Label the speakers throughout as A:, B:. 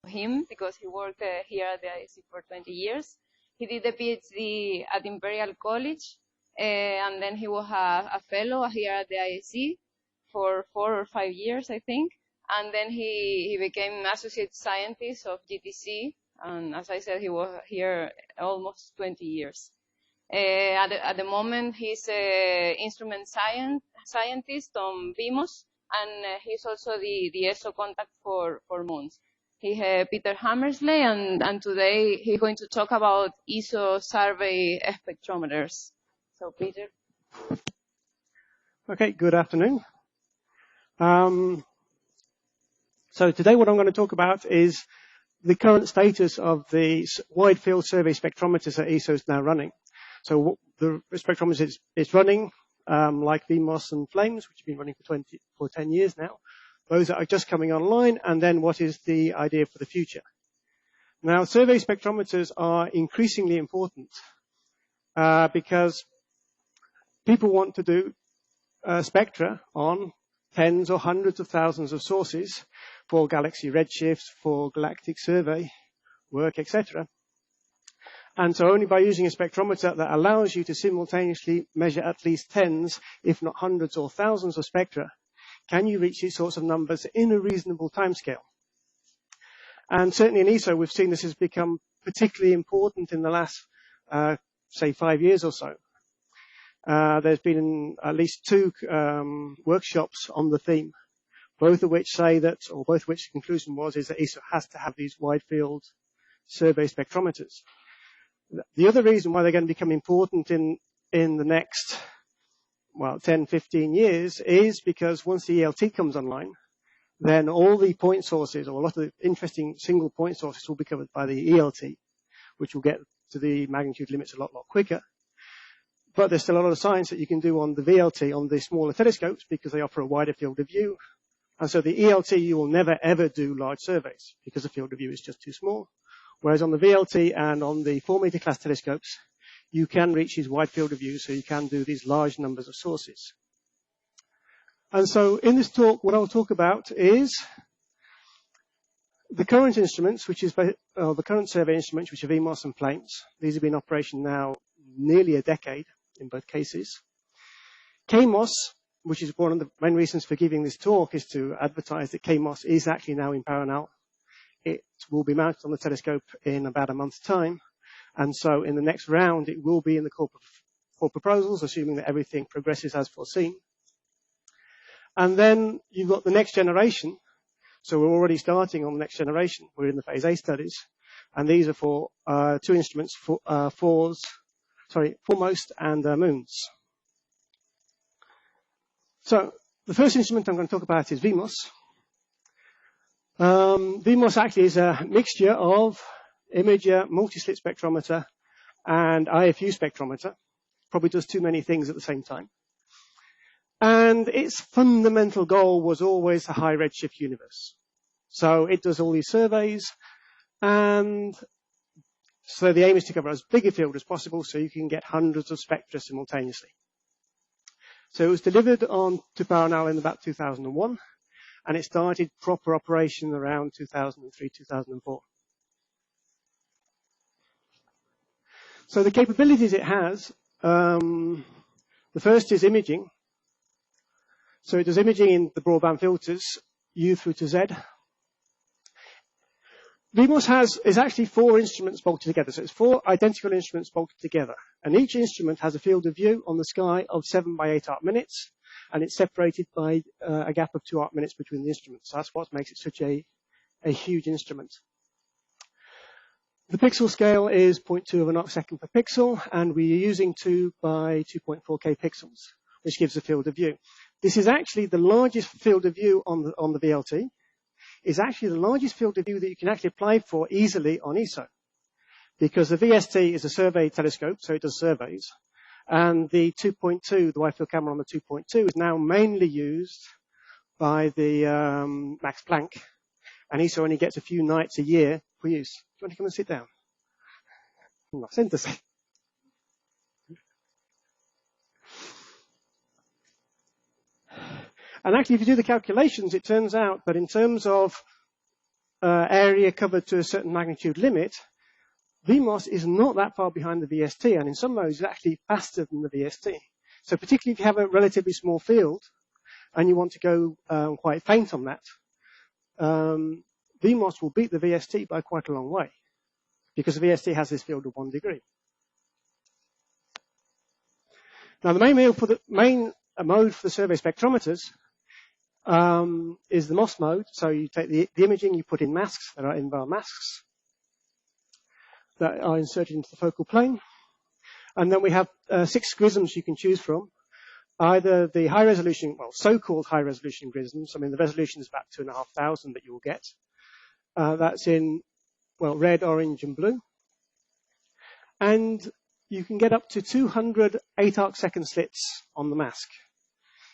A: him because he worked here at the IC for 20 years. He did a PhD at Imperial College, and then he was a fellow here at the IC for 4 or 5 years, I think. And then he became associate scientist of GTC, and as I said, he was here almost 20 years. At the moment, he's an instrument scientist on VIMOS, and he's also the ESO contact for moons. He's Peter Hammersley, and today he's going to talk about ESO survey spectrometers. So, Peter.
B: Okay, good afternoon. So today what I'm going to talk about is the current status of the wide field survey spectrometers that ESO is now running. So the spectrometer is running, like VIMOS and FLAMES, which have been running for 10 years now. Those that are just coming online, and then what is the idea for the future. Now, survey spectrometers are increasingly important because people want to do spectra on tens or hundreds of thousands of sources for galaxy redshifts, for galactic survey work, etc. And so only by using a spectrometer that allows you to simultaneously measure at least tens, if not hundreds or thousands of spectra, can you reach these sorts of numbers in a reasonable timescale. And certainly in ESO, we've seen this has become particularly important in the last, say, 5 years or so. There's been at least 2 workshops on the theme, both of which say that, or both of which the conclusion is that ESO has to have these wide field survey spectrometers. The other reason why they're going to become important in the next, 10, 15 years is because once the ELT comes online, then all the point sources, or a lot of the interesting single point sources, will be covered by the ELT, which will get to the magnitude limits a lot quicker. But there's still a lot of science that you can do on the VLT, on the smaller telescopes, because they offer a wider field of view. And so the ELT, you will never, ever do large surveys, because the field of view is just too small. Whereas on the VLT and on the 4-meter class telescopes, you can reach these wide field of view, so you can do these large numbers of sources. And so in this talk, what I'll talk about is the current instruments, which is the current survey instruments, which are VIMOS and FLAMES. These have been in operation now nearly a decade in both cases. KMOS, which is one of the main reasons for giving this talk, is to advertise that KMOS is actually now in power now. It will be mounted on the telescope in about a month's time. And so in the next round, it will be in the call for proposals, assuming that everything progresses as foreseen. And then you've got the next generation. So we're already starting on the next generation. We're in the phase A studies. And these are for 2 instruments, foremost and moons. So the first instrument I'm going to talk about is VIMOS. VIMOS actually is a mixture of imager, multi-slit spectrometer, and IFU spectrometer. Probably does too many things at the same time. And its fundamental goal was always a high redshift universe. So it does all these surveys, and so the aim is to cover as big a field as possible so you can get hundreds of spectra simultaneously. So it was delivered to Paranal in about 2001, and it started proper operation around 2003, 2004. So the capabilities it has, the first is imaging. So it does imaging in the broadband filters, U through to Z. VIMOS is actually 4 instruments bolted together. So it's 4 identical instruments bolted together. And each instrument has a field of view on the sky of 7 by 8 arc minutes. And it's separated by a gap of 2 arc minutes between the instruments. So that's what makes it such a huge instrument. The pixel scale is 0.2 of an arc second per pixel. And we are using 2 by 2.4K pixels, which gives a field of view. This is actually the largest field of view on the VLT. Is actually the largest field of view that you can actually apply for easily on ESO. Because the VST is a survey telescope, so it does surveys. And the 2.2, the wide field camera on the 2.2, is now mainly used by the Max Planck. And ESO only gets a few nights a year for use. Do you want to come and sit down? Synthesis. And actually, if you do the calculations, it turns out that in terms of area covered to a certain magnitude limit, VIMOS is not that far behind the VST, and in some modes it's actually faster than the VST. So particularly if you have a relatively small field and you want to go quite faint on that, VIMOS will beat the VST by quite a long way, because the VST has this field of 1 degree. Now, the main mode for the survey spectrometers is the MOS mode. So you take the imaging, you put in masks, there are in-bar masks that are inserted into the focal plane. And then we have 6 grisms you can choose from. Either the high resolution, well, so-called high resolution grisms. I mean, the resolution is about 2,500 that you will get. That's in, well, red, orange, and blue. And you can get up to 200 8-arc-second slits on the mask.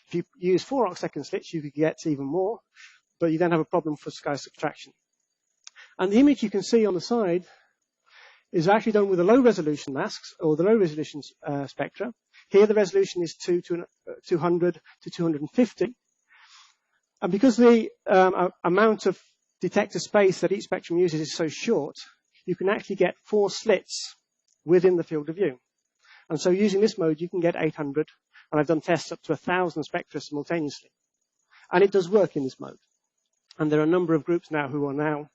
B: If you use 4-arc-second slits, you could get even more, but you then have a problem for sky subtraction. And the image you can see on the side is actually done with the low-resolution masks, or the low-resolution spectra. Here the resolution is 200 to 250. And because the amount of detector space that each spectrum uses is so short, you can actually get 4 slits within the field of view. And so using this mode, you can get 800, and I've done tests up to 1,000 spectra simultaneously. And it does work in this mode. And there are a number of groups now who are now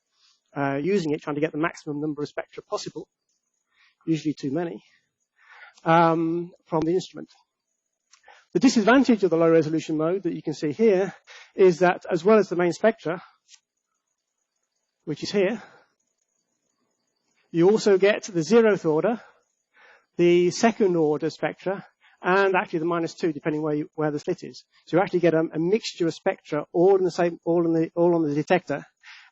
B: using it, trying to get the maximum number of spectra possible, usually too many, from the instrument. The disadvantage of the low resolution mode that you can see here is that as well as the main spectra, which is here, you also get the 0th order, the 2nd order spectra, and actually the -2, depending where the slit is. So you actually get a mixture of spectra all in the same, all on the detector,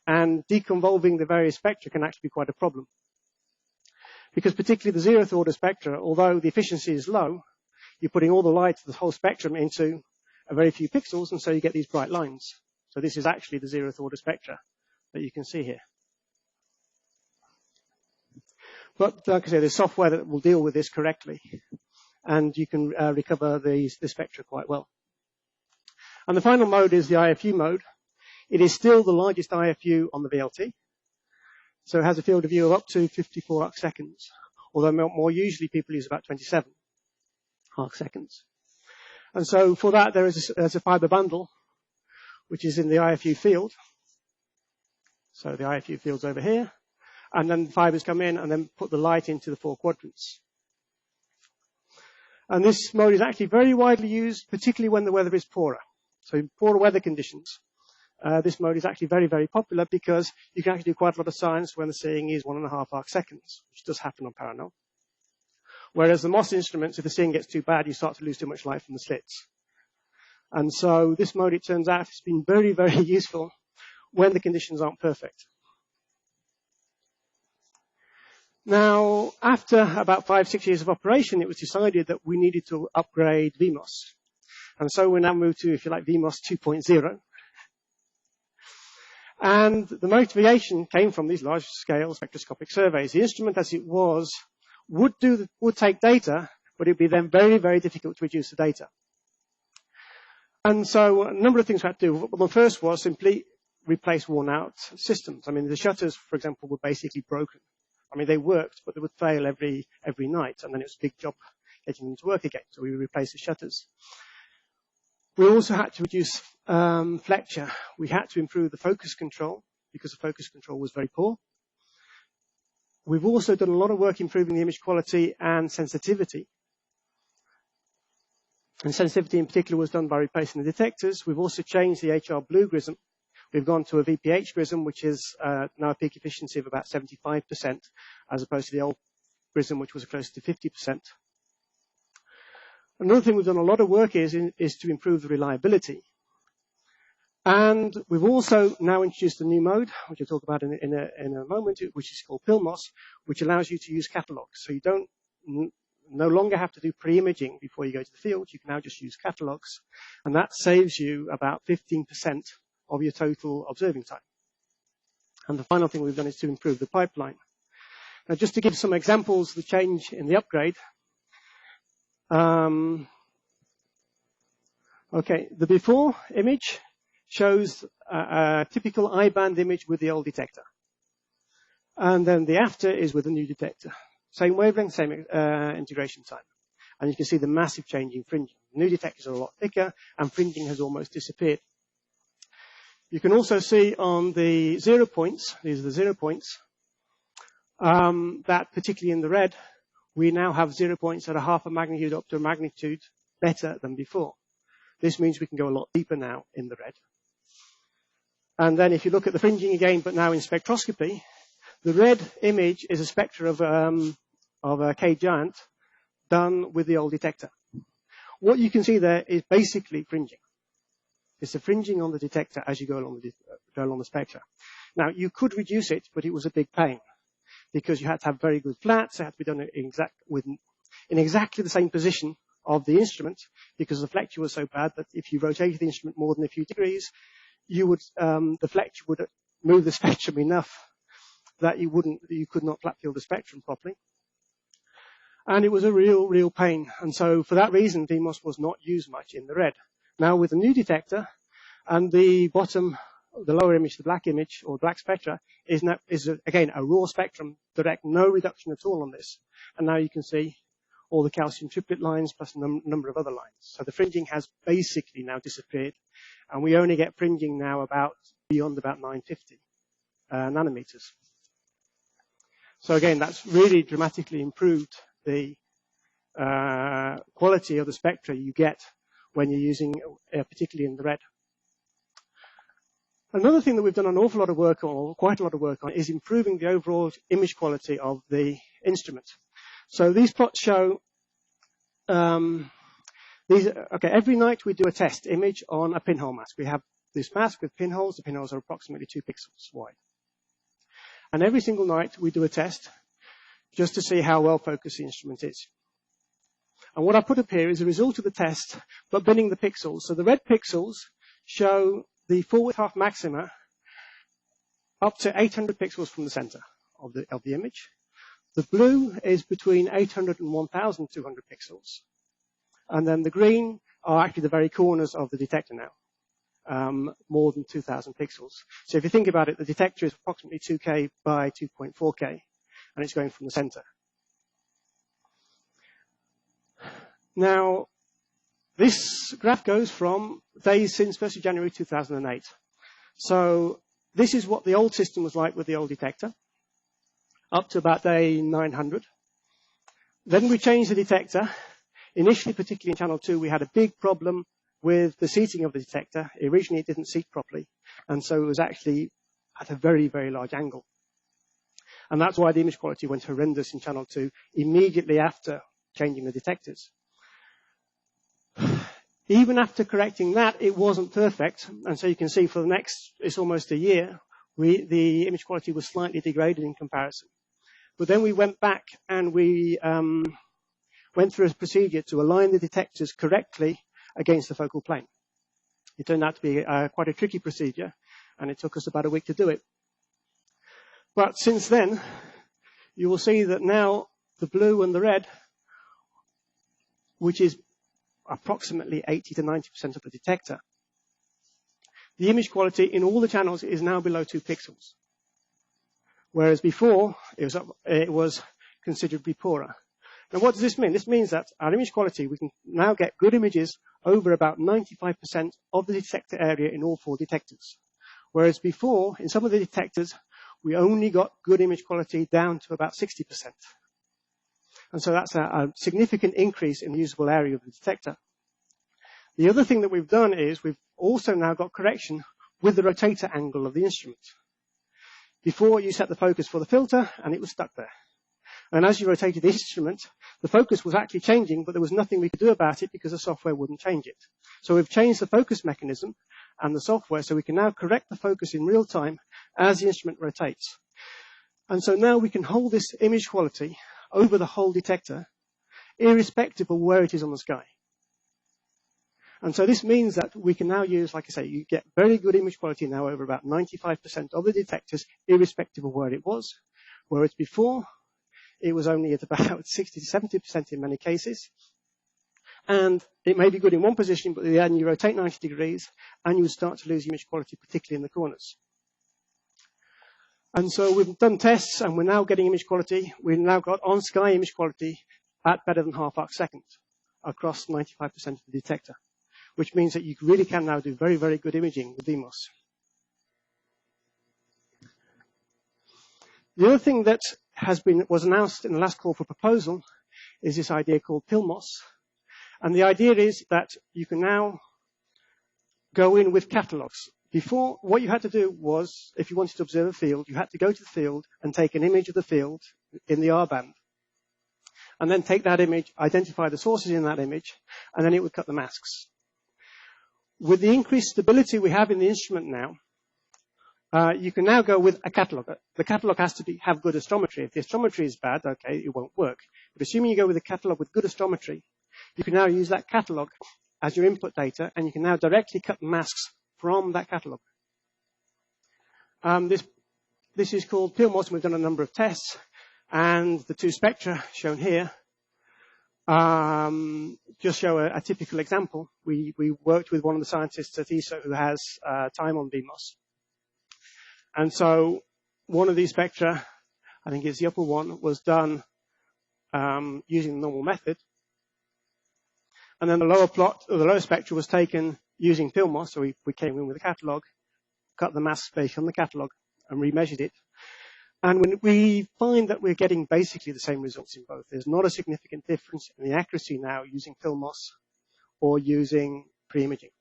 B: and deconvolving the various spectra can actually be quite a problem. Because particularly the 0th order spectra, although the efficiency is low, you're putting all the light of the whole spectrum into a very few pixels, and so you get these bright lines. So this is actually the 0th order spectra that you can see here. But like I say, there's software that will deal with this correctly, and you can recover the spectra quite well. And the final mode is the IFU mode. It is still the largest IFU on the VLT, so it has a field of view of up to 54 arc-seconds, although more usually people use about 27 arc-seconds. And so for that, there's a fiber bundle, which is in the IFU field. So the IFU field's over here. And then the fibers come in and then put the light into the 4 quadrants. And this mode is actually very widely used, particularly when the weather is poorer. So in poorer weather conditions, this mode is actually very, very popular because you can actually do quite a lot of science when the seeing is 1.5 arc-seconds, which does happen on Paranel. Whereas the MOS instruments, if the seeing gets too bad, you start to lose too much light from the slits. And so this mode, it turns out, has been very, very useful when the conditions aren't perfect. Now, after about 5-6 years of operation, it was decided that we needed to upgrade VIMOS. And so we now moved to, if you like, VIMOS 2.0. And the motivation came from these large-scale spectroscopic surveys. The instrument, as it was, would take data, but it would be then very, very difficult to reduce the data. And so a number of things we had to do. Well, the first was simply replace worn-out systems. I mean, the shutters, for example, were basically broken. I mean, they worked, but they would fail every night, and then it was a big job getting them to work again. So we replaced the shutters. We also had to reduce flexure. We had to improve the focus control because the focus control was very poor. We've also done a lot of work improving the image quality and sensitivity. And sensitivity in particular was done by replacing the detectors. We've also changed the HR blue grism. We've gone to a VPH grism, which is now a peak efficiency of about 75%, as opposed to the old grism, which was close to 50%. Another thing we've done a lot of work is to improve the reliability. And we've also now introduced a new mode, which I'll talk about in a moment, which is called PILMOS, which allows you to use catalogs. So you don't no longer have to do pre-imaging before you go to the field. You can now just use catalogs. And that saves you about 15% of your total observing time. And the final thing we've done is to improve the pipeline. Now, just to give some examples of the change in the upgrade. Okay, the before image shows a typical I-band image with the old detector. And then the after is with the new detector. Same wavelength, same integration time. And you can see the massive change in fringing. The new detectors are a lot thicker, and fringing has almost disappeared. You can also see on the 0 points, these are the 0 points, that particularly in the red, we now have 0 points at a half a magnitude up to a magnitude better than before. This means we can go a lot deeper now in the red. And then if you look at the fringing again, but now in spectroscopy, the red image is a spectra of a K giant done with the old detector. What you can see there is basically fringing. It's the fringing on the detector as you go along the spectra. Now, you could reduce it, but it was a big pain because you had to have very good flats. It had to be done in exactly the same position of the instrument because the flexure was so bad that if you rotated the instrument more than a few degrees, the flexure would move the spectrum enough that you could not flat field the spectrum properly. And it was a real pain. And so for that reason, VIMOS was not used much in the red. Now with the new detector and the lower image, the black image or black spectra is again a raw spectrum, direct, no reduction at all on this. And now you can see all the calcium triplet lines plus a number of other lines. So the fringing has basically now disappeared, and we only get fringing now beyond about 950 nanometers. So again, that's really dramatically improved the quality of the spectra you get when you're using, particularly in the red. Another thing that we've done an awful lot of work on, or quite a lot of work on, is improving the overall image quality of the instrument. So these plots show, every night we do a test image on a pinhole mask. We have this mask with pinholes. The pinholes are approximately 2 pixels wide. And every single night we do a test just to see how well focused the instrument is. And what I put up here is a result of the test, but binning the pixels. So the red pixels show the full-width half maxima up to 800 pixels from the center of the image. The blue is between 800 and 1,200 pixels. And then the green are actually the very corners of the detector now, more than 2,000 pixels. So if you think about it, the detector is approximately 2K by 2.4K, and it's going from the center. Now, this graph goes from days since 1st of January 2008. So this is what the old system was like with the old detector, up to about day 900. Then we changed the detector. Initially, particularly in channel 2, we had a big problem with the seating of the detector. Originally, it didn't seat properly, and so it was actually at a very, very large angle. And that's why the image quality went horrendous in channel 2 immediately after changing the detectors. Even after correcting that, it wasn't perfect. And so you can see for the next, it's almost a year, the image quality was slightly degraded in comparison. But then we went back and we went through a procedure to align the detectors correctly against the focal plane. It turned out to be quite a tricky procedure, and it took us about a week to do it. But since then, you will see that now the blue and the red, which is approximately 80 to 90% of the detector, the image quality in all the channels is now below 2 pixels. Whereas before, it was considerably poorer. Now, what does this mean? This means that our image quality, we can now get good images over about 95% of the detector area in all 4 detectors. Whereas before, in some of the detectors, we only got good image quality down to about 60%. And so that's a significant increase in the usable area of the detector. The other thing that we've done is we've also now got correction with the rotator angle of the instrument. Before, you set the focus for the filter, and it was stuck there. And as you rotated the instrument, the focus was actually changing, but there was nothing we could do about it because the software wouldn't change it. So we've changed the focus mechanism and the software so we can now correct the focus in real time as the instrument rotates. And so now we can hold this image quality over the whole detector, irrespective of where it is on the sky. And so this means that we can now use, like I say, you get very good image quality now over about 95% of the detectors, irrespective of where it was. Whereas before, it was only at about 60 to 70% in many cases. And it may be good in one position, but then you rotate 90 degrees and you would start to lose image quality, particularly in the corners. And so we've done tests and we're now getting image quality. We've now got on-sky image quality at better than half arc second across 95% of the detector, which means that you really can now do very, very good imaging with VIMOS. The other thing that was announced in the last call for proposal is this idea called PILMOS. And the idea is that you can now go in with catalogs. Before, what you had to do was, if you wanted to observe a field, you had to go to the field and take an image of the field in the R band. And then take that image, identify the sources in that image, and then it would cut the masks. With the increased stability we have in the instrument now, you can now go with a catalog. The catalog has to have good astrometry. If the astrometry is bad, okay, it won't work. But assuming you go with a catalog with good astrometry, you can now use that catalog as your input data, and you can now directly cut the masks from that catalog. This is called PILMOS, and we've done a number of tests. And the two spectra shown here just show a typical example. We worked with one of the scientists at ESO who has time on VIMOS. And so one of these spectra, I think it's the upper one, was done using the normal method. And then the lower plot, or the lower spectra, was taken using PILMOS. So we came in with a catalog, cut the mask based on the catalog, and remeasured it. And when we find that we're getting basically the same results in both. There's not a significant difference in the accuracy now using PILMOS or using pre-imaging.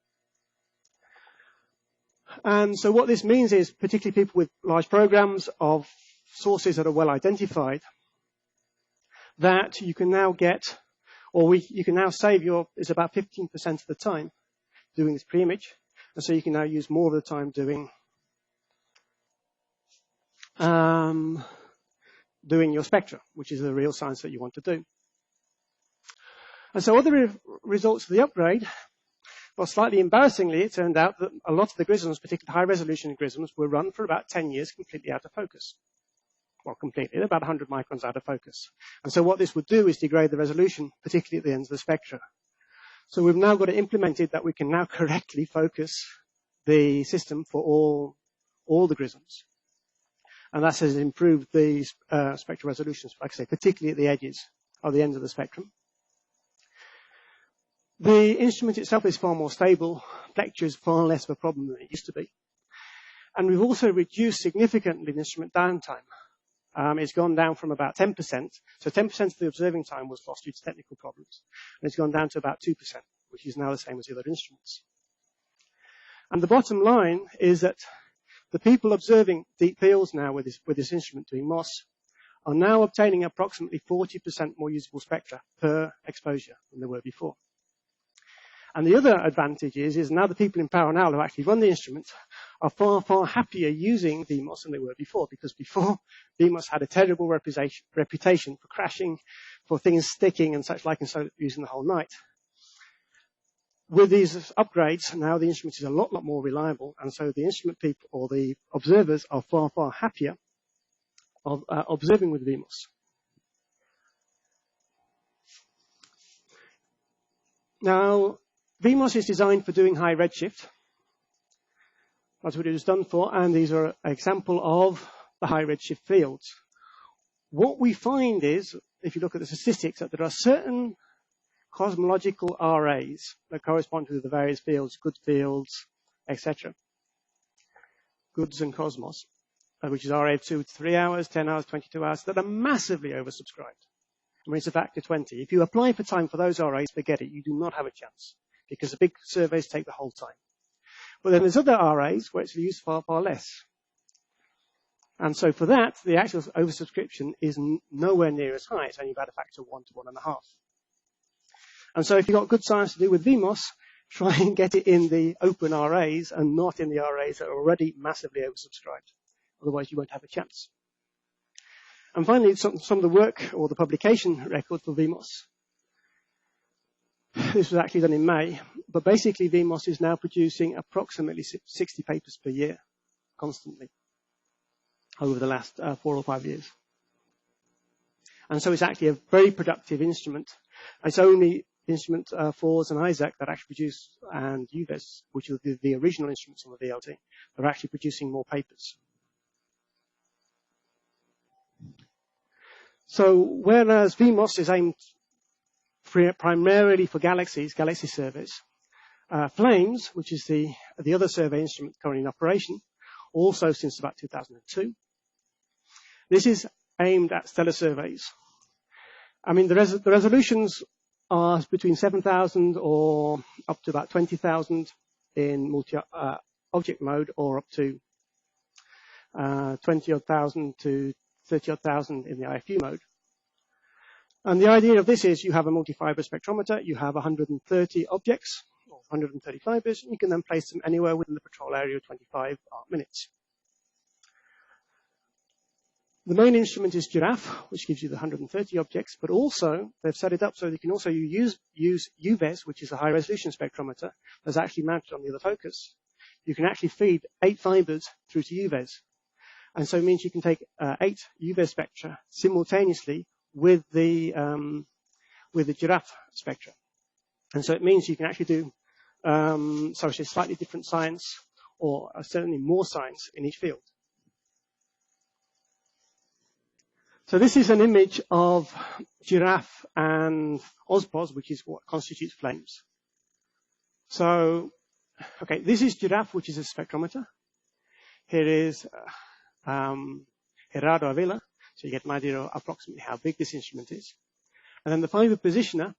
B: And so what this means is, particularly people with large programs of sources that are well identified, that you can now get, or you can now save is about 15% of the time doing this pre-image. And so you can now use more of the time doing your spectra, which is the real science that you want to do. And so other results of the upgrade, well, slightly embarrassingly, it turned out that a lot of the grisms, particularly high-resolution grisms, were run for about 10 years completely out of focus. Well, completely, about 100 microns out of focus. And so what this would do is degrade the resolution, particularly at the ends of the spectra. So we've now got it implemented that we can now correctly focus the system for all the grisms. And that has improved the spectral resolutions, like I say, particularly at the edges or the ends of the spectrum. The instrument itself is far more stable. Flexure is far less of a problem than it used to be. And we've also reduced significantly the instrument downtime. It's gone down from about 10%. So 10% of the observing time was lost due to technical problems. And it's gone down to about 2%, which is now the same as the other instruments. And the bottom line is that the people observing deep fields now with this instrument doing MOS are now obtaining approximately 40% more usable spectra per exposure than they were before. And the other advantage is now the people in Paranal who actually run the instrument are far, far happier using VIMOS than they were before, because before VIMOS had a terrible reputation for crashing, for things sticking and such like, and so using the whole night. With these upgrades, now the instrument is a lot more reliable, and so the instrument people or the observers are far, far happier of observing with VIMOS. Now, VIMOS is designed for doing high redshift. That's what it was done for, and these are an example of the high redshift fields. What we find is, if you look at the statistics, that there are certain cosmological RAs that correspond to the various fields, good fields, etc. Goods and cosmos, which is RA of 2 to 3 hours, 10 hours, 22 hours, that are massively oversubscribed. I mean, it's a factor 20. If you apply for time for those RAs, forget it. You do not have a chance, because the big surveys take the whole time. But then there's other RAs where it's used far, far less. And so for that, the actual oversubscription is nowhere near as high. It's only about a factor 1 to 1.5. And so if you've got good science to do with VIMOS, try and get it in the open RAs and not in the RAs that are already massively oversubscribed. Otherwise, you won't have a chance. And finally, some of the work or the publication record for VIMOS. This was actually done in May, but basically VIMOS is now producing approximately 60 papers per year, constantly, over the last 4 or 5 years. And so it's actually a very productive instrument. It's only instrument, FORS and ISAC, that actually produce, and UVES, which are the original instruments on the VLT, are actually producing more papers. So whereas VIMOS is aimed primarily for galaxy surveys, FLAMES, which is the other survey instrument currently in operation, also since about 2002. This is aimed at stellar surveys. I mean, the resolutions are between 7,000 or up to about 20,000 in multi-object mode, or up to 20-odd thousand to 30-odd thousand in the IFU mode. And the idea of this is you have a multi-fiber spectrometer, you have 130 objects, or 130 fibers, and you can then place them anywhere within the patrol area of 25 arc minutes. The main instrument is Giraffe, which gives you the 130 objects, but also they've set it up so you can also use UVES, which is a high-resolution spectrometer, that's actually mounted on the other focus. You can actually feed 8 fibers through to UVES. And so it means you can take 8 UVES spectra simultaneously with the Giraffe spectra. And so it means you can actually do slightly different science, or certainly more science in each field. So this is an image of Giraffe and OSPOS, which is what constitutes FLAMES. So, okay, this is Giraffe, which is a spectrometer. Here is Gerardo Avila, so you get an idea of approximately how big this instrument is. And then the fiber positioner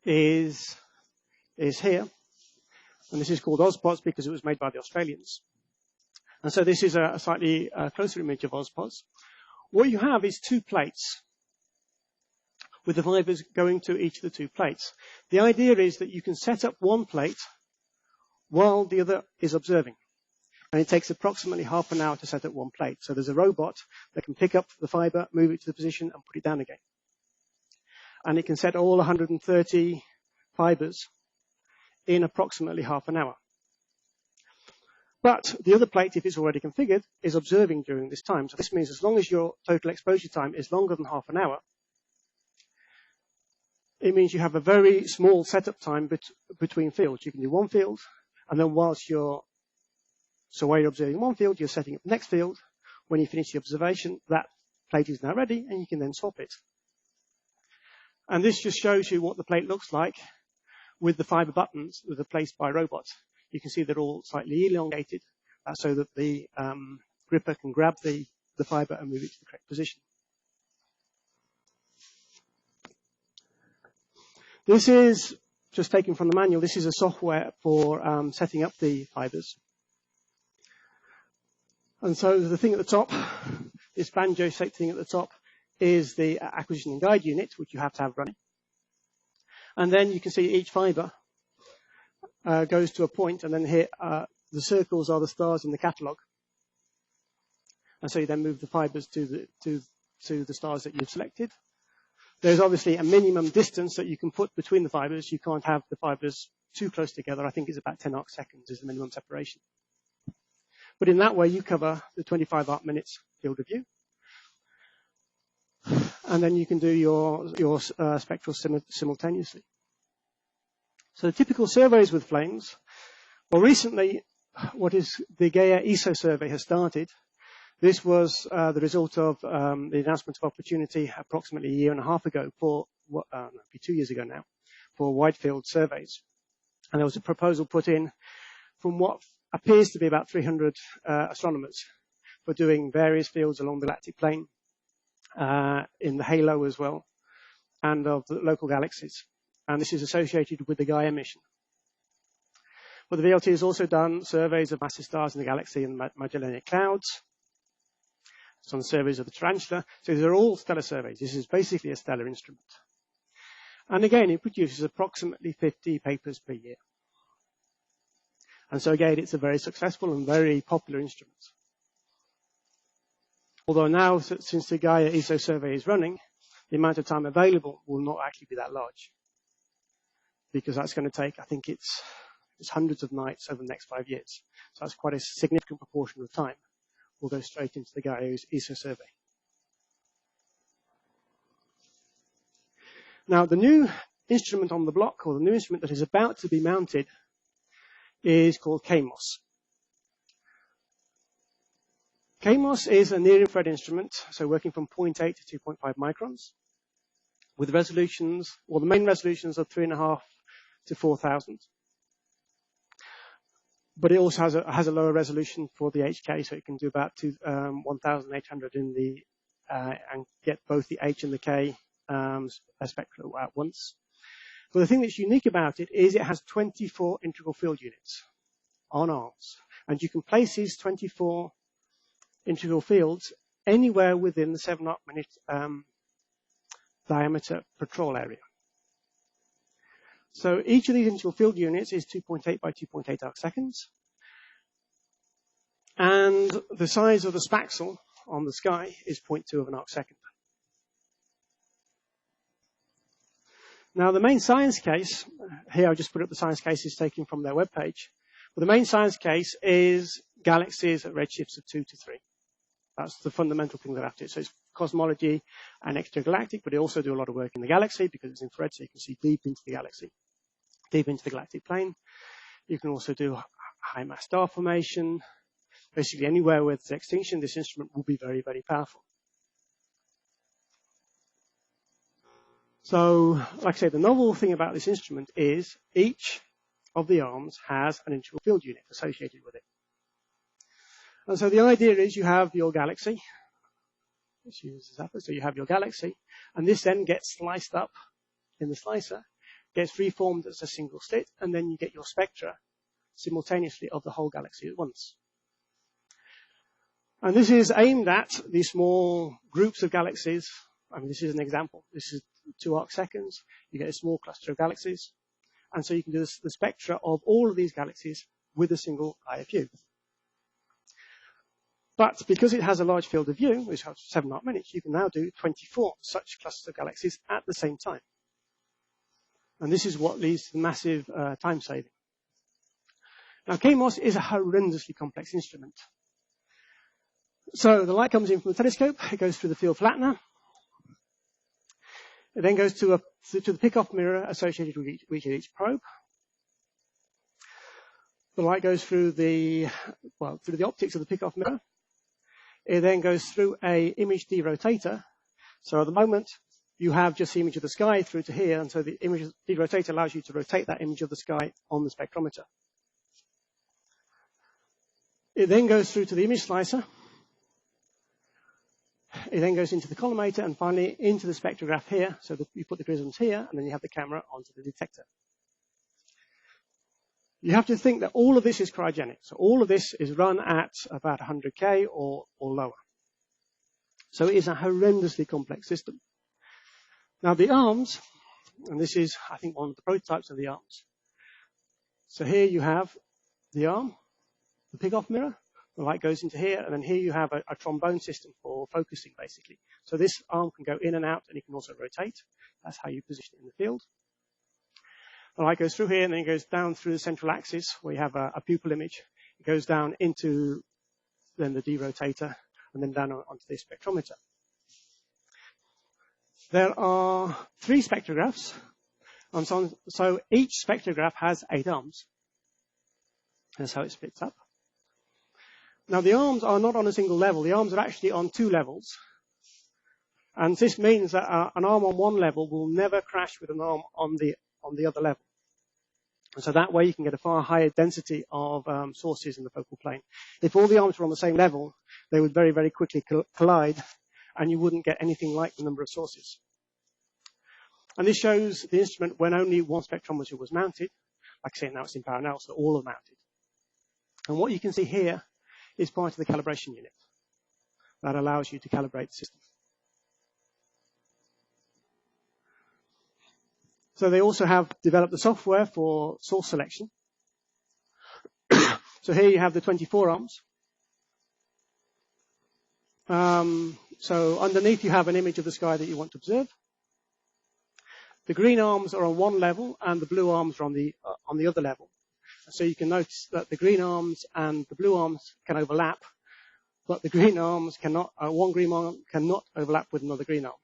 B: is here, and this is called OSPOS because it was made by the Australians. And so this is a slightly closer image of OSPOS. What you have is 2 plates with the fibers going to each of the 2 plates. The idea is that you can set up one plate while the other is observing. And it takes approximately half an hour to set up one plate. So there's a robot that can pick up the fiber, move it to the position, and put it down again. And it can set all 130 fibers in approximately half an hour. But the other plate, if it's already configured, is observing during this time. So this means as long as your total exposure time is longer than half an hour, it means you have a very small setup time between fields. You can do one field, and then while you're observing one field, you're setting up the next field. When you finish the observation, that plate is now ready, and you can then swap it. And this just shows you what the plate looks like with the fiber buttons that are placed by robots. You can see they're all slightly elongated so that the gripper can grab the fiber and move it to the correct position. This is just taken from the manual. This is a software for setting up the fibers. And so the thing at the top, this banjo-shaped thing at the top, is the acquisition and guide unit, which you have to have running. And then you can see each fiber goes to a point, and then here the circles are the stars in the catalogue. And so you then move the fibers to the stars that you've selected. There's obviously a minimum distance that you can put between the fibers. You can't have the fibers too close together. I think it's about 10 arc seconds is the minimum separation. But in that way, you cover the 25 arc minutes field of view. And then you can do your spectral simultaneously. So the typical surveys with FLAMES, well, recently, what is the Gaia ESO survey has started. This was the result of the announcement of opportunity approximately a year and a half ago maybe 2 years ago now, for wide field surveys. And there was a proposal put in from what appears to be about 300 astronomers for doing various fields along the galactic plane, in the halo as well, and of the local galaxies. And this is associated with the Gaia mission. But the VLT has also done surveys of massive stars in the galaxy and Magellanic Clouds. It's done surveys of the Tarantula. So these are all stellar surveys. This is basically a stellar instrument. And again, it produces approximately 50 papers per year. And so again, it's a very successful and very popular instrument. Although now, since the Gaia ESO survey is running, the amount of time available will not actually be that large. Because that's going to take, I think it's hundreds of nights over the next 5 years. So that's quite a significant proportion of time. We'll go straight into the Gaia ESO survey. Now, the new instrument on the block, or the new instrument that is about to be mounted, is called KMOS. KMOS is a near-infrared instrument, so working from 0.8 to 2.5 microns, with resolutions, well, the main resolutions are 3.5 to 4,000. But it also has a lower resolution for the HK, so it can do about 1,800 in the and get both the H and the K spectra at once. But the thing that's unique about it is it has 24 integral field units on arms, and you can place these 24 integral fields anywhere within the 7 arc-minute diameter patrol area. So each of these integral field units is 2.8 by 2.8 arc seconds. And the size of the spaxel on the sky is 0.2 of an arc second. Now the main science case, here I just put up the science cases taken from their webpage. But the main science case is galaxies at redshifts of 2 to 3. That's the fundamental thing they're after. So it's cosmology and extragalactic, but they also do a lot of work in the galaxy because it's infrared, so you can see deep into the galaxy, deep into the galactic plane. You can also do high mass star formation. Basically anywhere with extinction, this instrument will be very, very powerful. So, like I say, the novel thing about this instrument is each of the arms has an integral field unit associated with it. And so the idea is you have your galaxy. Let's use this apple. So you have your galaxy, and this then gets sliced up in the slicer, gets reformed as a single slit, and then you get your spectra simultaneously of the whole galaxy at once. And this is aimed at these small groups of galaxies. I mean, this is an example. This is 2 arc seconds. You get a small cluster of galaxies. And so you can do the spectra of all of these galaxies with a single IFU. But because it has a large field of view, which has 7 arc minutes, you can now do 24 such clusters of galaxies at the same time. And this is what leads to the massive time saving. Now, KMOS is a horrendously complex instrument. So the light comes in from the telescope. It goes through the field flattener. It then goes to the pick-off mirror associated with each probe. The light goes through the optics of the pick-off mirror. It then goes through a image derotator. So at the moment, you have just the image of the sky through to here, and so the image derotator allows you to rotate that image of the sky on the spectrometer. It then goes through to the image slicer. It then goes into the collimator and finally into the spectrograph here. So that you put the prisms here, and then you have the camera onto the detector. You have to think that all of this is cryogenic. So all of this is run at about 100K or lower. So it is a horrendously complex system. Now the arms, and this is, I think, one of the prototypes of the arms. So here you have the arm, the pick-off mirror. The light goes into here, and then here you have a trombone system for focusing, basically. So this arm can go in and out, and it can also rotate. That's how you position it in the field. The light goes through here, and then it goes down through the central axis, where you have a pupil image. It goes down into then the derotator, and then down onto the spectrometer. There are 3 spectrographs, and so each spectrograph has 8 arms. That's how it splits up. Now, the arms are not on a single level. The arms are actually on 2 levels. And this means that an arm on one level will never crash with an arm on the other level. And so that way you can get a far higher density of sources in the focal plane. If all the arms were on the same level, they would very, very quickly collide, and you wouldn't get anything like the number of sources. And this shows the instrument when only one spectrometer was mounted. Like I say, now it's in parallel, so all are mounted. And what you can see here is part of the calibration unit that allows you to calibrate the system. So they also have developed the software for source selection. So here you have the 24 arms. So underneath you have an image of the sky that you want to observe. The green arms are on one level and the blue arms are on the other level. So you can notice that the green arms and the blue arms can overlap, but the green arms cannot, one green arm cannot overlap with another green arm.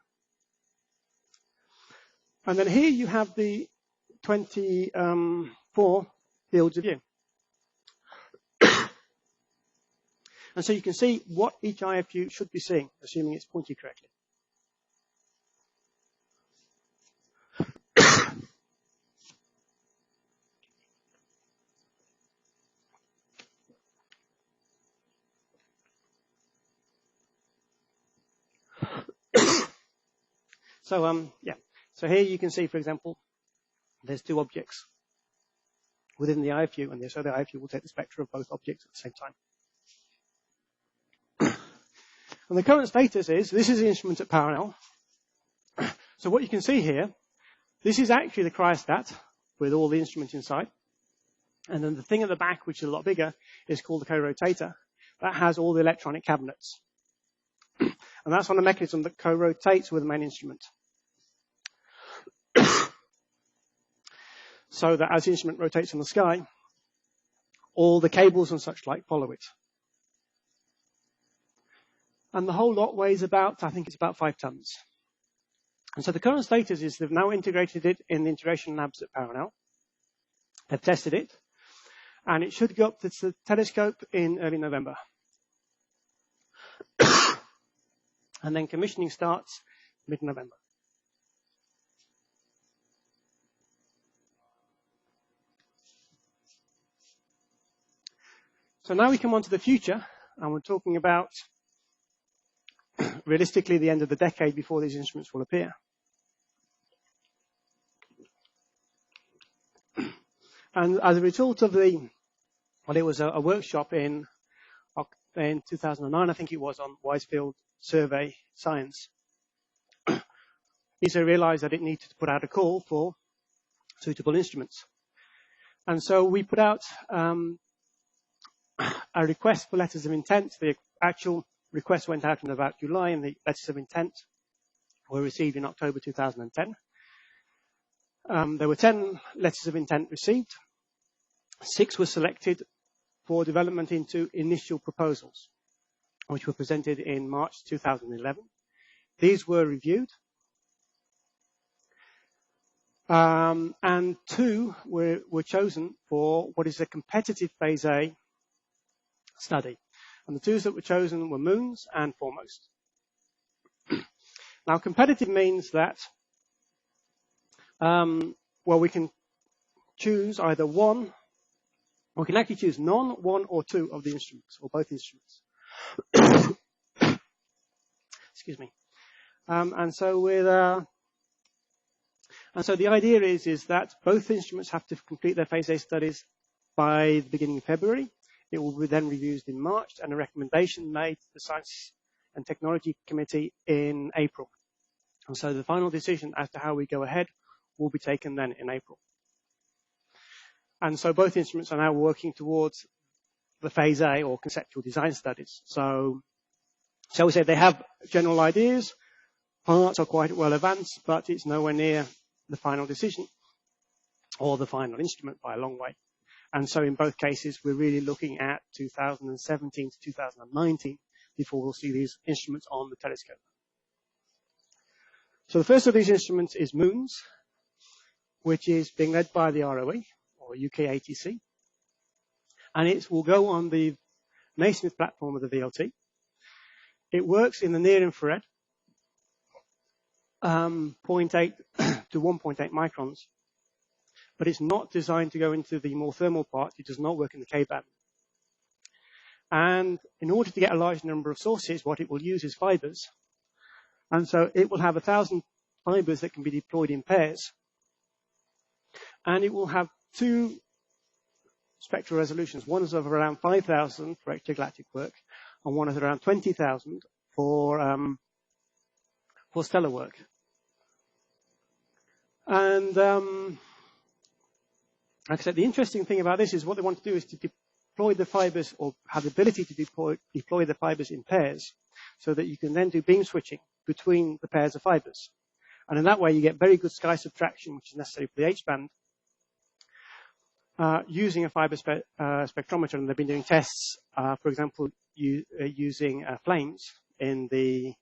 B: And then here you have the 24 fields of view. And so you can see what each IFU should be seeing, assuming it's pointed correctly. So here you can see, for example, there's two objects within the IFU, and so the IFU will take the spectra of both objects at the same time. And the current status is, this is the instrument at parallel. So what you can see here, this is actually the cryostat with all the instruments inside. And then the thing at the back, which is a lot bigger, is called the co-rotator. That has all the electronic cabinets. And that's on a mechanism that co-rotates with the main instrument. So that as the instrument rotates in the sky, all the cables and such like follow it. And the whole lot weighs about, I think it's about 5 tons. And so the current status is they've now integrated it in the integration labs at Parallel. They've tested it. And it should go up to the telescope in early November. And then commissioning starts mid-November. So now we come on to the future, and we're talking about, realistically, the end of the decade before these instruments will appear. And as a result of it was a workshop in 2009, I think it was, on Wisefield Survey Science. ESO realized that it needed to put out a call for suitable instruments. And so we put out a request for letters of intent. The actual request went out in about July, and the letters of intent were received in October 2010. There were 10 letters of intent received. 6 were selected for development into initial proposals, which were presented in March 2011. These were reviewed. And 2 were chosen for what is a competitive phase A study. And the 2s that were chosen were moons and foremost. Now, competitive means that, we can choose either one, or we can actually choose none, 1, or 2 of the instruments, or both instruments. Excuse me. And so the idea is that both instruments have to complete their phase A studies by the beginning of February. It will be then reviewed in March, and a recommendation made to the Science and Technology Committee in April. And so the final decision as to how we go ahead will be taken then in April. And so both instruments are now working towards the phase A, or conceptual design studies. So, shall we say they have general ideas, parts are quite well advanced, but it's nowhere near the final decision or the final instrument by a long way. And so in both cases, we're really looking at 2017 to 2019 before we'll see these instruments on the telescope. So the first of these instruments is MOONS, which is being led by the ROE, or UK ATC. And it will go on the Naismith platform of the VLT. It works in the near infrared, 0.8 to 1.8 microns. But it's not designed to go into the more thermal part. It does not work in the K-band. And in order to get a large number of sources, what it will use is fibers. And so it will have 1,000 fibers that can be deployed in pairs. And it will have 2 spectral resolutions. One is of around 5,000 for extragalactic work, and one is around 20,000 for stellar work. And like I said, the interesting thing about this is what they want to do is to deploy the fibers, or have the ability to deploy the fibers in pairs, so that you can then do beam switching between the pairs of fibers. And in that way, you get very good sky subtraction, which is necessary for the H-band, using a fiber spectrometer. And they've been doing tests, for example, using flames in the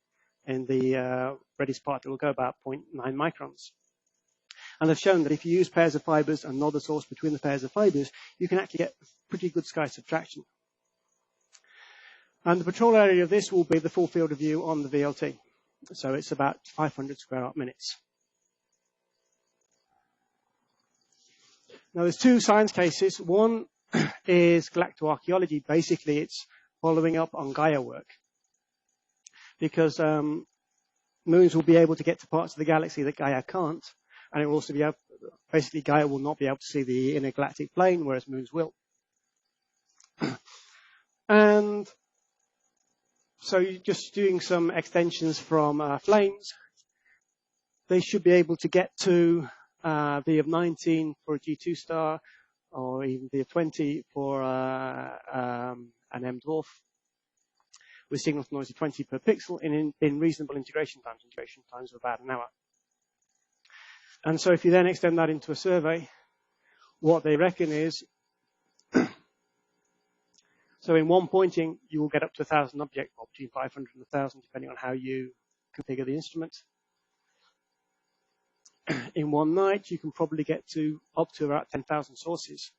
B: reddish part that will go about 0.9 microns. And they've shown that if you use pairs of fibers and nod the source between the pairs of fibers, you can actually get pretty good sky subtraction. And the patrol area of this will be the full field of view on the VLT. So it's about 500 square arc minutes. Now there's two science cases. One is Galactic Archaeology. Basically, it's following up on Gaia work. Because moons will be able to get to parts of the galaxy that Gaia can't. And it will also be able, basically Gaia will not be able to see the inner galactic plane, whereas moons will. And so you're just doing some extensions from FLAMES. They should be able to get to V of 19 for a G2 star, or even V of 20 for an M dwarf, with signal to noise of 20 per pixel in reasonable integration times of about an hour. And so if you then extend that into a survey, what they reckon is, so in one pointing, you will get up to 1,000 objects, or between 500 and 1,000, depending on how you configure the instrument. In one night, you can probably get to up to about 10,000 sources.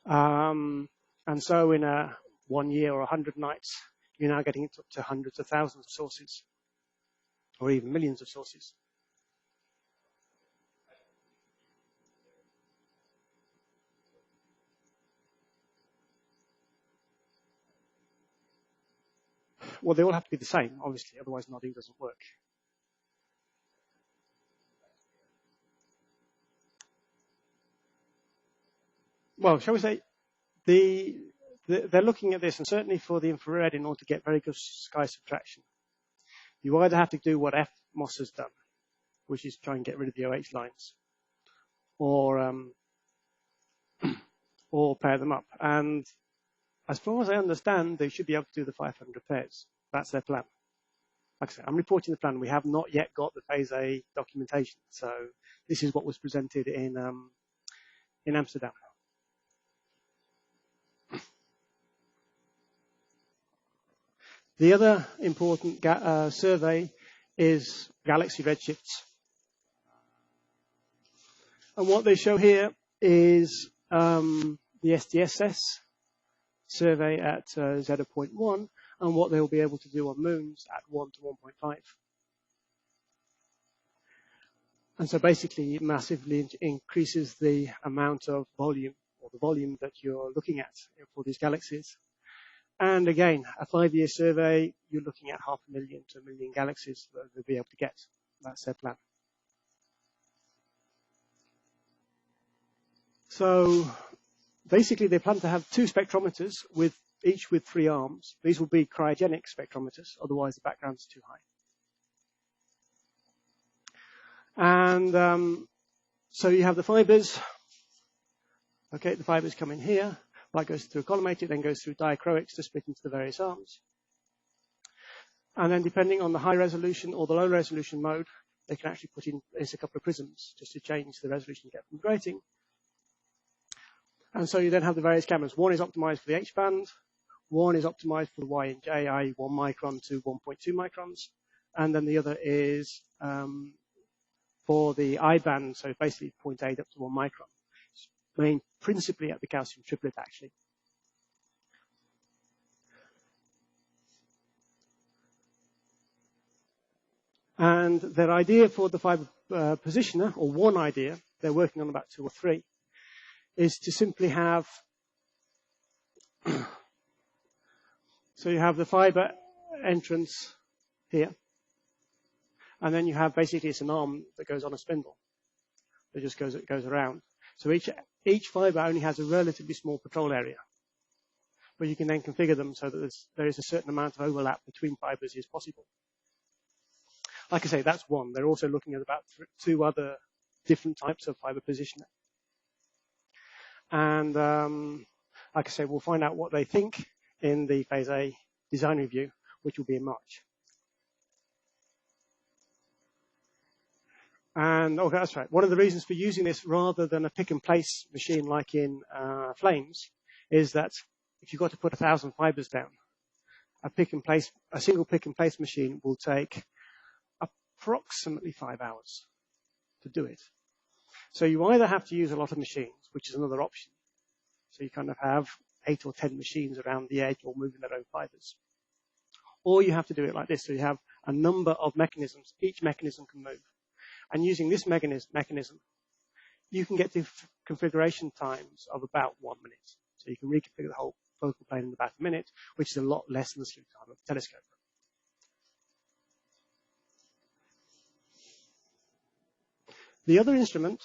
B: And so in 1 year or 100 nights, you're now getting it up to hundreds of thousands of sources, or even millions of sources. Well, they all have to be the same, obviously, otherwise nodding doesn't work. Well, shall we say, they're looking at this, and certainly for the infrared, in order to get very good sky subtraction, you either have to do what KMOS has done, which is try and get rid of the OH lines, or pair them up. And as far as I understand, they should be able to do the 500 pairs. That's their plan. Like I said, I'm reporting the plan. We have not yet got the Phase A documentation. So this is what was presented in Amsterdam. The other important survey is galaxy redshifts. And what they show here is the SDSS survey at 0.1 and what they'll be able to do on moons at 1 to 1.5. And so basically it massively increases the amount of volume, or the volume that you're looking at for these galaxies. And again, a 5-year survey, you're looking at 500,000 to 1 million galaxies that they'll be able to get. That's their plan. So basically they plan to have 2 spectrometers, each with 3 arms. These will be cryogenic spectrometers, otherwise the background's too high. And so you have the fibers. Okay, the fibers come in here. That goes through a collimator, then goes through diachroics to split into the various arms. And then depending on the high resolution or the low resolution mode, they can actually put in a couple of prisms just to change the resolution you get from the grating. And so you then have the various cameras. One is optimized for the H band. One is optimized for the Y and J, i.e. 1 micron to 1.2 microns. And then the other is for the I band, so basically 0.8 up to 1 micron. Aimed principally at the calcium triplet, actually. And their idea for the fiber positioner, or one idea, they're working on about 2 or 3, is to simply have, so you have the fiber entrance here, and then you have basically it's an arm that goes on a spindle that just goes around. So each fiber only has a relatively small patrol area, but you can then configure them so that there is a certain amount of overlap between fibers is possible. Like I say, that's one. They're also looking at about 2 other different types of fiber positioning. And like I say, we'll find out what they think in the Phase A design review, which will be in March. And, okay, that's right. One of the reasons for using this rather than a pick-and-place machine like in FLAMES is that if you've got to put 1,000 fibers down, a single pick-and-place machine will take approximately 5 hours. to do it. So you either have to use a lot of machines, which is another option. So you kind of have 8 or 10 machines around the edge all moving their own fibers. Or you have to do it like this. So you have a number of mechanisms. Each mechanism can move. And using this mechanism, you can get to configuration times of about 1 minute. So you can reconfigure the whole focal plane in about a minute, which is a lot less than the sleep time of a telescope. The other instrument,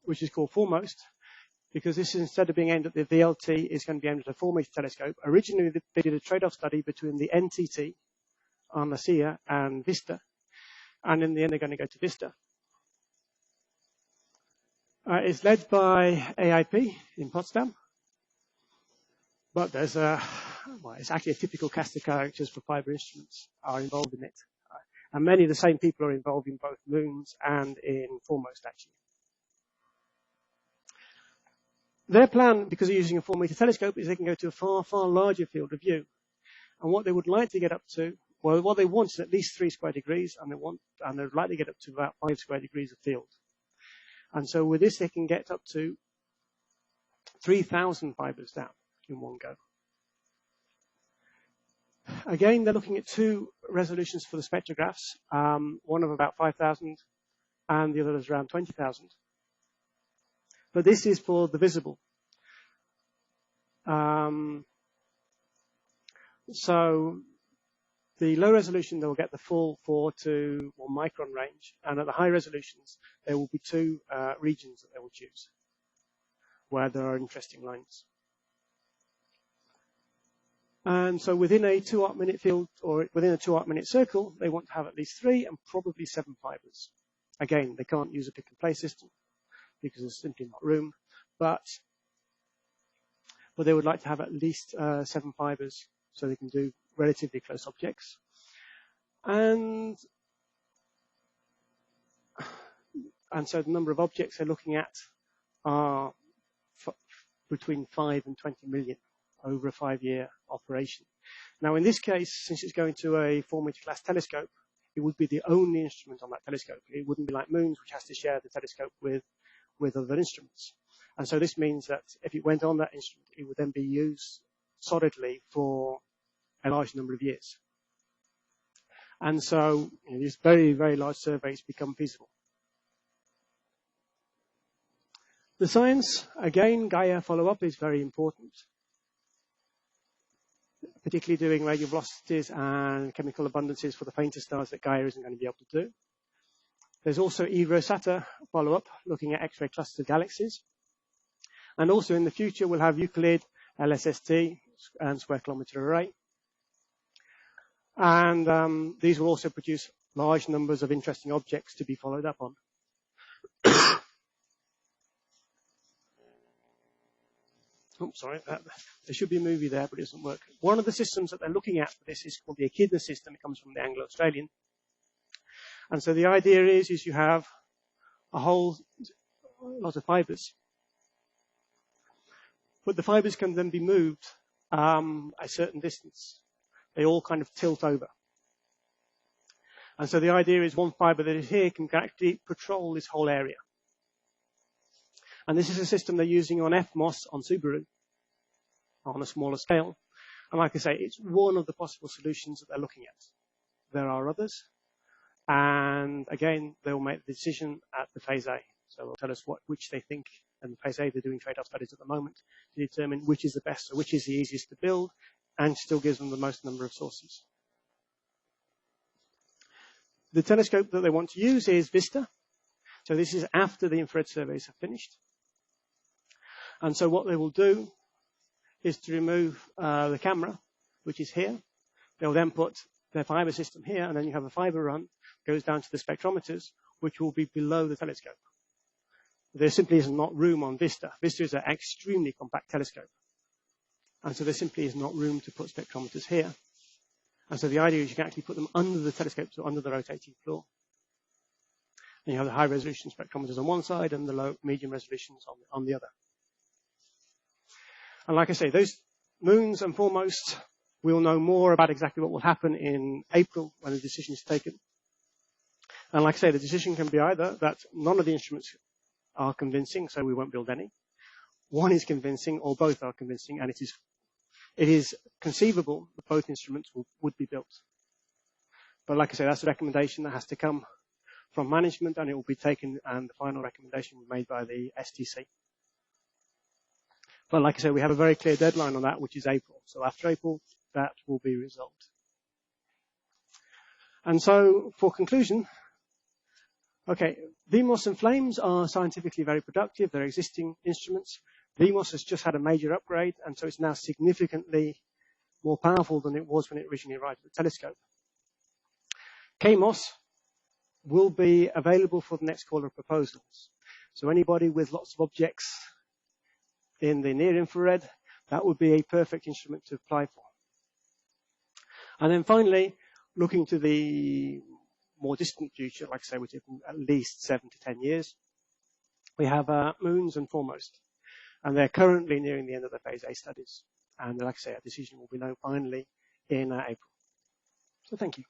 B: which is called Foremost, because this is, instead of being aimed at the VLT, is going to be aimed at a 4-meter telescope. Originally, they did a trade-off study between the NTT, Arnacia, and Vista. And in the end, they're going to go to Vista. It's led by AIP in Potsdam. But there's it's actually a typical cast of characters for fiber instruments are involved in it. And many of the same people are involved in both Moons and in Foremost, actually. Their plan, because they're using a 4-meter telescope, is they can go to a far, far larger field of view. And what they would like to get up to, well, what they want is at least 3 square degrees, and they'd like to get up to about 5 square degrees of field. And so with this, they can get up to 3,000 fibers down in one go. Again, they're looking at 2 resolutions for the spectrographs, one of about 5,000 and the other is around 20,000. But this is for the visible. So the low resolution, they'll get the full 4 to 1 micron range, and at the high resolutions, there will be 2 regions that they will choose where there are interesting lines. And so within a 2 arc-minute field, or within a 2 arc-minute circle, they want to have at least 3 and probably 7 fibers. Again, they can't use a pick-and-place system because there's simply not room, but they would like to have at least 7 fibers so they can do relatively close objects. And so the number of objects they're looking at are between 5 and 20 million over a 5-year operation. Now, in this case, since it's going to a 4-meter class telescope, it would be the only instrument on that telescope. It wouldn't be like Moons, which has to share the telescope with other instruments. And so this means that if it went on that instrument, it would then be used solidly for a large number of years. And so these very, very large surveys become feasible. The science, again, Gaia follow-up is very important, particularly doing radial velocities and chemical abundances for the fainter stars that Gaia isn't going to be able to do. There's also Evrosata follow-up, looking at X-ray clustered galaxies. And also in the future, we'll have Euclid, LSST, and Square Kilometre Array. And these will also produce large numbers of interesting objects to be followed up on. Oh, sorry, there should be a movie there, but it doesn't work. One of the systems that they're looking at for this is called the Echidna system. It comes from the Anglo-Australian. And so the idea is you have a whole lot of fibers. But the fibers can then be moved a certain distance. They all kind of tilt over. And so the idea is one fiber that is here can actually patrol this whole area. And this is a system they're using on FMOS on Subaru on a smaller scale. And like I say, it's one of the possible solutions that they're looking at. There are others. And again, they'll make the decision at the phase A. So they'll tell us which they think, and phase A, they're doing trade-off studies at the moment to determine which is the best, or which is the easiest to build, and still gives them the most number of sources. The telescope that they want to use is Vista. So this is after the infrared surveys have finished. And so what they will do is to remove the camera, which is here. They'll then put their fiber system here, and then you have a fiber run, goes down to the spectrometers, which will be below the telescope. There simply is not room on Vista. Vista is an extremely compact telescope. And so there simply is not room to put spectrometers here. And so the idea is you can actually put them under the telescope, so under the rotating floor. And you have the high resolution spectrometers on one side and the low, medium resolutions on the other. And like I say, those Moons and Foremost, we'll know more about exactly what will happen in April when the decision is taken. And like I say, the decision can be either that none of the instruments are convincing, so we won't build any. One is convincing, or both are convincing, and it is conceivable that both instruments would be built. But like I say, that's a recommendation that has to come from management, and it will be taken, and the final recommendation will be made by the STC. But like I say, we have a very clear deadline on that, which is April. So after April, that will be resolved. And so, for conclusion, okay, VIMOS and FLAMES are scientifically very productive. They're existing instruments. VIMOS has just had a major upgrade, and so it's now significantly more powerful than it was when it originally arrived at the telescope. KMOS will be available for the next call of proposals. So anybody with lots of objects in the near infrared, that would be a perfect instrument to apply for. And then finally, looking to the more distant future, like I say, we're talking at least 7 to 10 years, we have MOONS and FOREMOST. And they're currently nearing the end of their phase A studies. And like I say, a decision will be known finally in April. So thank you.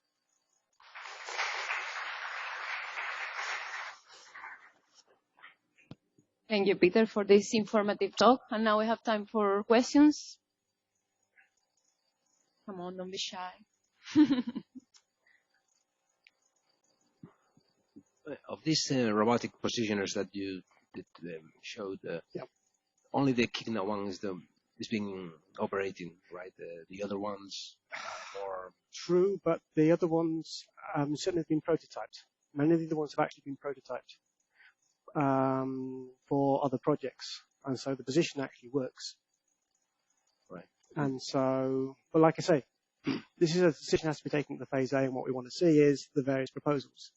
A: Thank you, Peter, for this informative talk. And now we have time for questions. Come on, don't be shy.
C: Of these robotic positioners that you showed, only the Echidna one is being operating, right? The other ones are...
B: True, but the other ones certainly have been prototyped. Many of the other ones have actually been prototyped for other projects. And so the position actually works.
C: Right.
B: And so, but like I say, this is a decision that has to be taken at the phase A, and what we want to see is the various proposals.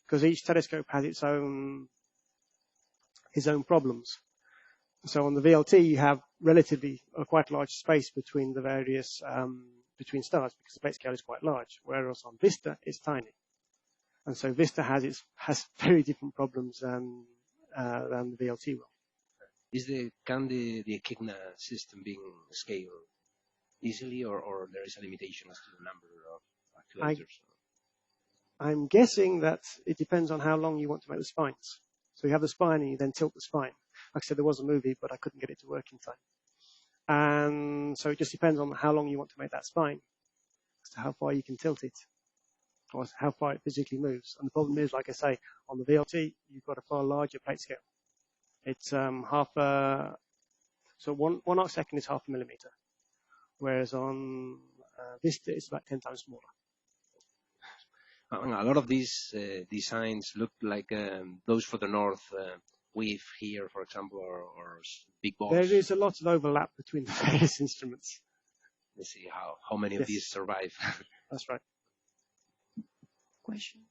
B: Because each telescope has its own problems. So on the VLT, you have relatively quite large space between the various between stars because the plate scale is quite large, whereas on VISTA it's tiny. And so VISTA has very different problems than the VLT will.
C: Can the Echidna system being scaled easily, or there is a limitation as to the number of actuators?
B: I'm guessing that it depends on how long you want to make the spines. So you have the spine and you then tilt the spine. Like I said, there was a movie, but I couldn't get it to work in time. And so it just depends on how long you want to make that spine, as to how far you can tilt it, or how far it physically moves. And the problem is, like I say, on the VLT, you've got a far larger plate scale. It's so one arc second is 0.5 millimeter, whereas on VISTA, it's about 10 times smaller.
C: A lot of these designs look like those for the north, WIF here, for example, or big box.
B: There is a lot of overlap between the various instruments.
C: Let's see how many of these survive.
B: That's right.
A: Questions?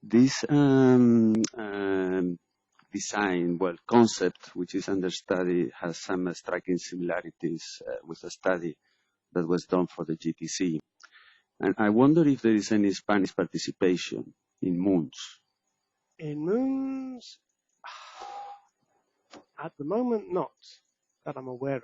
D: This design, concept, which is under study, has some striking similarities with a study that was done for the GTC. And I wonder if there is any Spanish participation in MOONS.
B: In MOONS, at the moment, not that I'm aware of.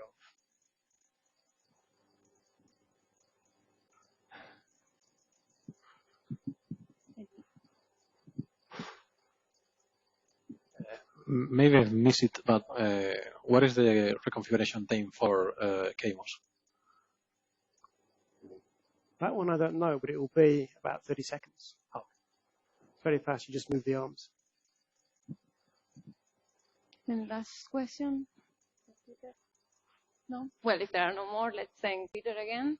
E: Maybe I've missed it, but what is the reconfiguration time for KMOS?
B: That one I don't know, but it will be about 30 seconds. Oh, it's very fast. You just move the arms.
A: And last question? No? Well, if there are no more, let's thank Peter again.